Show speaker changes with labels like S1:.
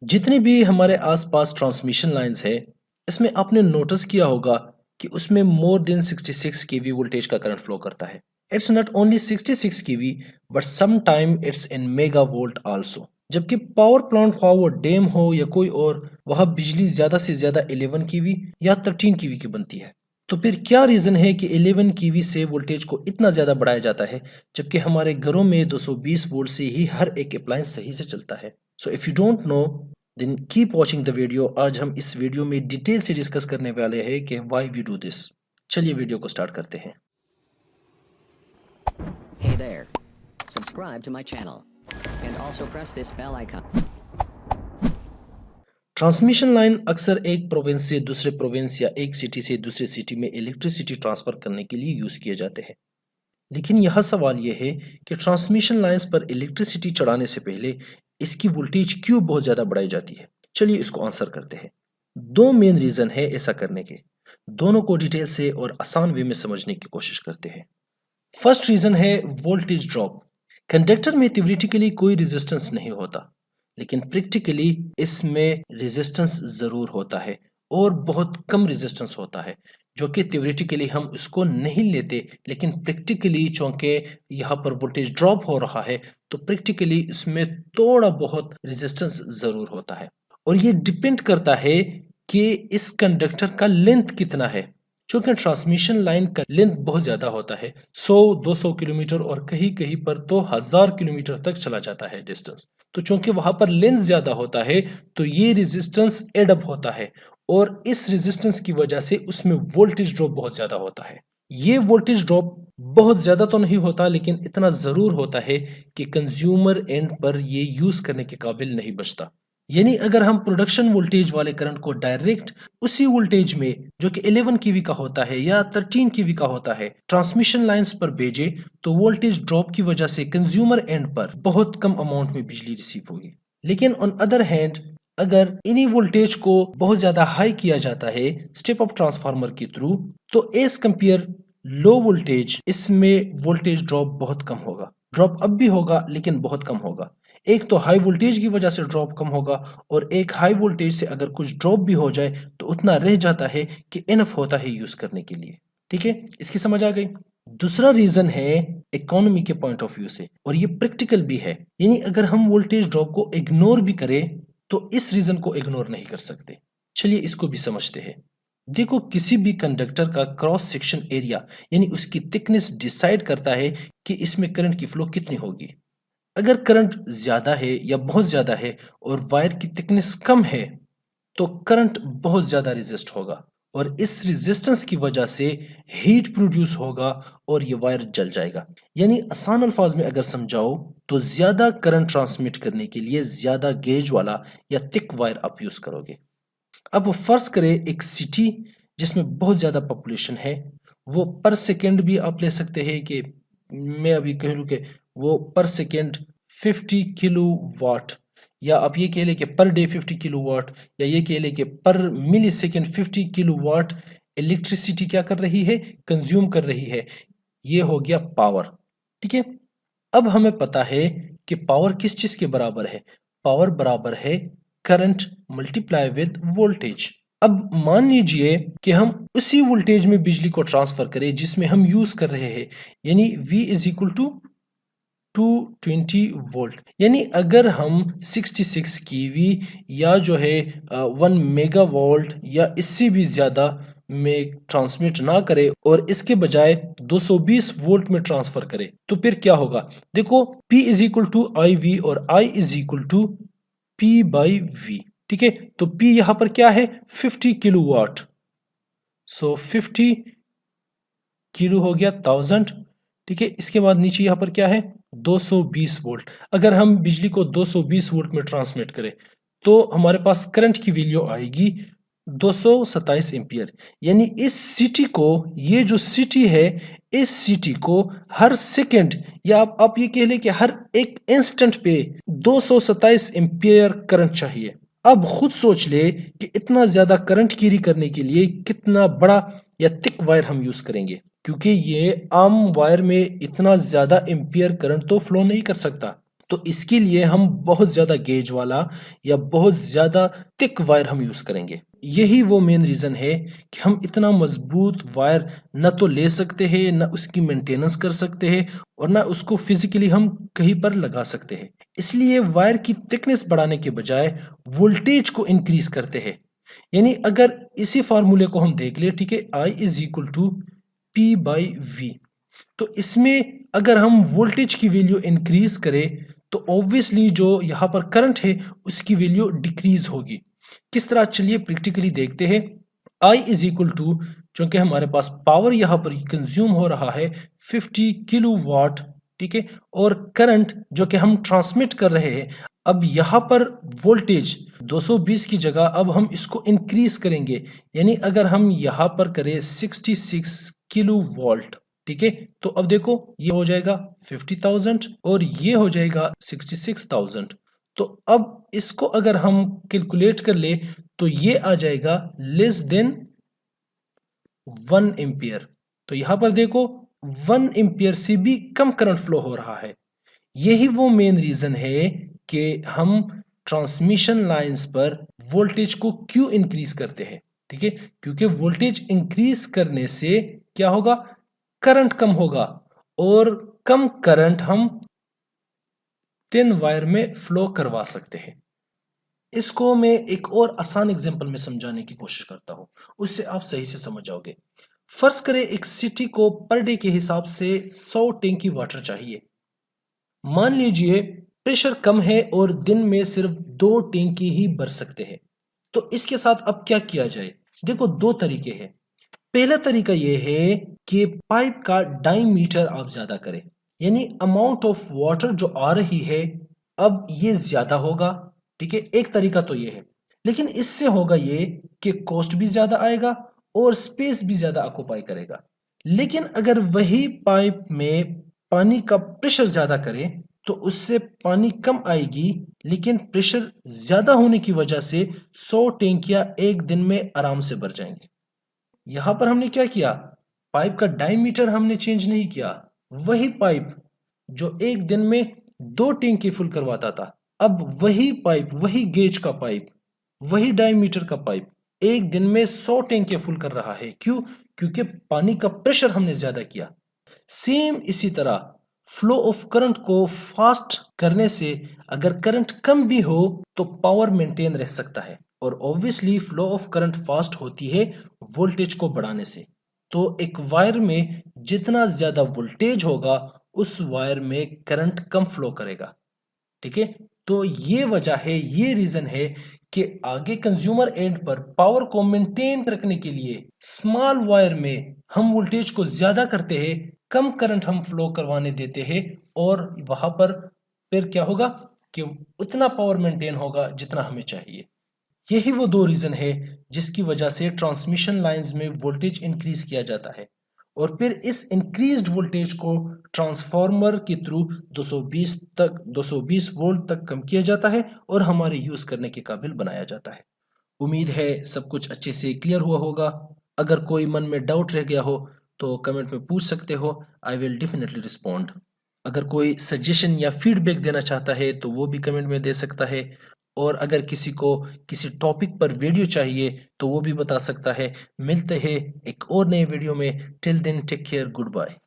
S1: जितनी भी हमारे आसपास ट्रांसमिशन लाइंस है, इसमें आपने नोटिस किया होगा कि उसमें मोर देन 66 केवी वोल्टेज का करंट फ्लो करता है। It's not only 66 KV but some time it's in mega volt also. जबकि पावर प्लांट हो वो डैम हो या कोई और, वहां बिजली ज्यादा से ज्यादा 11 केवी या 13 केवी की बनती है। तो फिर क्या रीजन है कि 11 केवी से वोल्टेज को इतना ज्यादा बढ़ाया जाता है, जबकि हमारे घरों में 220 वोल्ट से ही हर एक अप्लायंस सही से चलता है। So if you don't know then keep watching the video. आज हम इस वीडियो में डिटेल से डिस्कस करने वाले हैं कि व्हाई वी डू दिस। चलिए वीडियो को स्टार्ट करते हैं।
S2: Hey there. Subscribe to my channel. And also press this bell icon.
S1: Transmission line अक्सर एक प्रोविंस से दूसरे प्रोविंस या एक सिटी से दूसरे सिटी में इलेक्ट्रिसिटी ट्रांसफर करने के लिए यूज किए जाते हैं। लेकिन यह सवाल यह है कि ट्रांसमिशन लाइंस पर इलेक्ट्रिसिटी चढ़ाने से पहले इसकी वोल्टेज क्यों बहुत ज्यादा बढ़ाई जाती है। चलिए इसको आंसर करते हैं। दो मेन रीजन है ऐसा करने के, दोनों को डिटेल से और आसान वे में समझने की कोशिश करते हैं। फर्स्ट रीजन है वोल्टेज ड्रॉप। कंडक्टर में थ्योरेटिकली कोई रेजिस्टेंस नहीं होता, लेकिन प्रैक्टिकली इसमें रेजिस्टेंस जरूर होता है और बहुत कम रेजिस्टेंस होता है, जो कि थ्योरेटिकली हम उसको नहीं लेते, लेकिन प्रैक्टिकली चूंकि यहाँ पर वोल्टेज ड्रॉप हो रहा है तो प्रैक्टिकली इसमें थोड़ा बहुत रेजिस्टेंस जरूर होता है। और ये डिपेंड करता है कि इस कंडक्टर का लेंथ कितना है। चूंकि ट्रांसमिशन लाइन का लेंथ बहुत ज्यादा होता है, 100-200 किलोमीटर और कहीं कहीं पर तो 1000 किलोमीटर तक चला जाता है डिस्टेंस। तो चूंकि वहां पर लेंथ ज्यादा होता है तो ये रेजिस्टेंस एड अप होता है और इस रेजिस्टेंस की वजह से उसमें वोल्टेज ड्रॉप बहुत ज्यादा होता है। ये वोल्टेज ड्रॉप बहुत ज्यादा तो नहीं होता, लेकिन इतना जरूर होता है कि कंज्यूमर एंड पर ये यूज करने के काबिल नहीं बचता। यानी अगर हम प्रोडक्शन वोल्टेज वाले करंट को डायरेक्ट उसी वोल्टेज में जो कि 11 केवी का होता है या 13 केवी का होता है ट्रांसमिशन लाइंस पर भेजे, तो वोल्टेज ड्रॉप की वजह से कंज्यूमर एंड पर बहुत कम अमाउंट में बिजली रिसीव होगी। लेकिन ऑन अदर हैंड अगर इन्हीं वोल्टेज को बहुत ज्यादा हाई किया जाता है स्टेप अप ट्रांसफार्मर के थ्रू, तो एज कंपेयर लो वोल्टेज इसमें वोल्टेज ड्रॉप बहुत कम होगा। ड्रॉप अब भी होगा लेकिन बहुत कम होगा। एक तो हाई वोल्टेज की वजह से ड्रॉप कम होगा और एक हाई वोल्टेज से अगर कुछ ड्रॉप भी हो जाए तो उतना रह जाता है कि इनफ होता है यूज करने के लिए। ठीक है, इसकी समझ आ गई। दूसरा रीजन है इकोनॉमी के पॉइंट ऑफ व्यू से, और ये प्रैक्टिकल भी है। यानी अगर हम वोल्टेज ड्रॉप को इग्नोर भी करें तो इस रीजन को इग्नोर नहीं कर सकते। चलिए इसको भी समझते हैं। देखो, किसी भी कंडक्टर का क्रॉस सेक्शन एरिया यानी उसकी थिकनेस डिसाइड करता है कि इसमें करंट की फ्लो कितनी होगी। अगर करंट ज्यादा है या बहुत ज्यादा है और वायर की थिकनेस कम है तो करंट बहुत ज्यादा रेजिस्ट होगा और इस रेजिस्टेंस की वजह से हीट प्रोड्यूस होगा और ये वायर जल जाएगा। यानी आसान अल्फाज में अगर समझाओ तो ज्यादा करंट ट्रांसमिट करने के लिए ज्यादा गेज वाला या थिक वायर आप यूज करोगे। अब फर्ज करें एक सिटी जिसमें बहुत ज्यादा पॉपुलेशन है, वो पर सेकेंड भी आप ले सकते हैं कि मैं अभी कह लूं कि वो पर सेकेंड 50 किलो वाट, या आप ये कह लें कि पर डे 50 किलो वाट, या ये कह लें कि पर मिली सेकेंड 50 किलो वाट इलेक्ट्रिसिटी क्या कर रही है, कंज्यूम कर रही है। ये हो गया पावर। ठीक है, अब हमें पता है कि पावर किस चीज के बराबर है। पावर बराबर है करंट मल्टीप्लाई विद वोल्टेज। अब मान लीजिए कि हम उसी वोल्टेज में बिजली को ट्रांसफर करें जिसमें हम यूज कर रहे हैं, यानी V is equal to 220 volt. यानी अगर हम 66 केवी या जो है 1 मेगा वोल्ट या इससे भी ज्यादा में ट्रांसमिट ना करे और इसके बजाय 220 वोल्ट में ट्रांसफर करे तो फिर क्या होगा। देखो, P is equal to I V और I is equal to P by V. ठीक है, तो P यहां पर क्या है, 50 किलो वाट। सो 50 किलो हो गया 1000। ठीक है, इसके बाद नीचे यहां पर क्या है, 220 वोल्ट। अगर हम बिजली को 220 वोल्ट में ट्रांसमिट करें तो हमारे पास करंट की वैल्यू आएगी 227 एम्पियर। यानी इस सिटी को, ये जो सिटी है, इस सिटी को हर सेकंड या आप ये कह लें कि हर एक इंस्टेंट पे 227 एम्पियर करंट चाहिए। अब खुद सोच ले कि इतना ज्यादा करंट कैरी करने के लिए कितना बड़ा या थिक वायर हम यूज करेंगे, क्योंकि ये आम वायर में इतना ज्यादा एम्पियर करंट तो फ्लो नहीं कर सकता। तो इसके लिए हम बहुत ज़्यादा गेज वाला या बहुत ज़्यादा थिक वायर हम यूज़ करेंगे। यही वो मेन रीज़न है कि हम इतना मजबूत वायर न तो ले सकते हैं, न उसकी मेंटेनेंस कर सकते हैं और न उसको फिजिकली हम कहीं पर लगा सकते हैं। इसलिए वायर की थिकनेस बढ़ाने के बजाय वोल्टेज को इंक्रीज करते हैं। यानी अगर इसी फार्मूले को हम देख ले, ठीक है, I is equal to P by V, तो इसमें अगर हम वोल्टेज की वैल्यू इंक्रीज करें तो ऑब्वियसली जो यहाँ पर करंट है उसकी वैल्यू डिक्रीज होगी। किस तरह, चलिए प्रैक्टिकली देखते हैं। I इज इक्वल टू, चूंकि हमारे पास पावर यहाँ पर कंज्यूम हो रहा है 50 किलो वाट, ठीक है, और करंट जो कि हम ट्रांसमिट कर रहे हैं, अब यहाँ पर वोल्टेज 220 की जगह अब हम इसको इंक्रीज करेंगे। यानी अगर हम यहाँ पर करें 66 किलो वोल्ट, ठीक है, तो अब देखो ये हो जाएगा 50,000 और ये हो जाएगा 66,000। तो अब इसको अगर हम कैलकुलेट कर ले तो ये आ जाएगा लेस देन 1 एम्पियर। तो यहां पर देखो 1 एम्पियर से भी कम करंट फ्लो हो रहा है। यही वो मेन रीजन है कि हम ट्रांसमिशन लाइंस पर वोल्टेज को क्यों इंक्रीज करते हैं, ठीक है, क्योंकि वोल्टेज इंक्रीज करने से क्या होगा, करंट कम होगा और कम करंट हम थिन वायर में फ्लो करवा सकते हैं। इसको मैं एक और आसान एग्जांपल में समझाने की कोशिश करता हूं, उससे आप सही से समझ जाओगे। फर्ज करें एक सिटी को पर डे के हिसाब से 100 टैंकी वाटर चाहिए। मान लीजिए प्रेशर कम है और दिन में सिर्फ 2 टैंकी ही भर सकते हैं। तो इसके साथ अब क्या किया जाए? देखो, दो तरीके हैं। पहला तरीका यह है कि पाइप का डायमीटर आप ज्यादा करें, यानी अमाउंट ऑफ वाटर जो आ रही है अब ये ज्यादा होगा, ठीक है, एक तरीका तो ये है। लेकिन इससे होगा ये कि कॉस्ट भी ज्यादा आएगा और स्पेस भी ज्यादा ऑक्युपाई करेगा। लेकिन अगर वही पाइप में पानी का प्रेशर ज्यादा करें तो उससे पानी कम आएगी, लेकिन प्रेशर ज्यादा होने की वजह से 100 टैंकियां एक दिन में आराम से भर जाएंगे। यहां पर हमने क्या किया, पाइप का डायमीटर हमने चेंज नहीं किया। वही पाइप जो एक दिन में 2 टैंकी फुल करवाता था, अब वही पाइप, वही गेज का पाइप, वही डायमीटर का पाइप एक दिन में 100 टैंकियां फुल कर रहा है। क्यों? क्योंकि पानी का प्रेशर हमने ज्यादा किया। सेम इसी तरह फ्लो ऑफ करंट को फास्ट करने से अगर करंट कम भी हो तो पावर मेंटेन रह सकता है, और obviously flow of current fast होती है वोल्टेज को बढ़ाने से। तो एक वायर में जितना ज्यादा वोल्टेज होगा उस वायर में करंट कम फ्लो करेगा, ठीक है। तो ये वजह है, ये रीजन है कि आगे कंज्यूमर एंड पर पावर को मेंटेन रखने के लिए स्मॉल वायर में हम वोल्टेज को ज्यादा करते हैं, कम करंट हम फ्लो करवाने देते हैं, और वहां पर फिर क्या होगा कि उतना पावर मेंटेन होगा जितना हमें चाहिए। यही वो दो रीजन है जिसकी वजह से ट्रांसमिशन लाइंस में वोल्टेज इंक्रीज किया जाता है, और फिर इस इंक्रीज्ड वोल्टेज को ट्रांसफार्मर के थ्रू 220 वोल्ट तक कम किया जाता है और हमारे यूज करने के काबिल बनाया जाता है। उम्मीद है सब कुछ अच्छे से क्लियर हुआ होगा। अगर कोई मन में डाउट रह गया हो तो कमेंट में पूछ सकते हो, आई विल डेफिनेटली रिस्पॉन्ड। अगर कोई सजेशन या फीडबैक देना चाहता है तो वो भी कमेंट में दे सकता है, और अगर किसी को किसी टॉपिक पर वीडियो चाहिए तो वो भी बता सकता है। मिलते हैं एक और नए वीडियो में। Till then take care, good bye.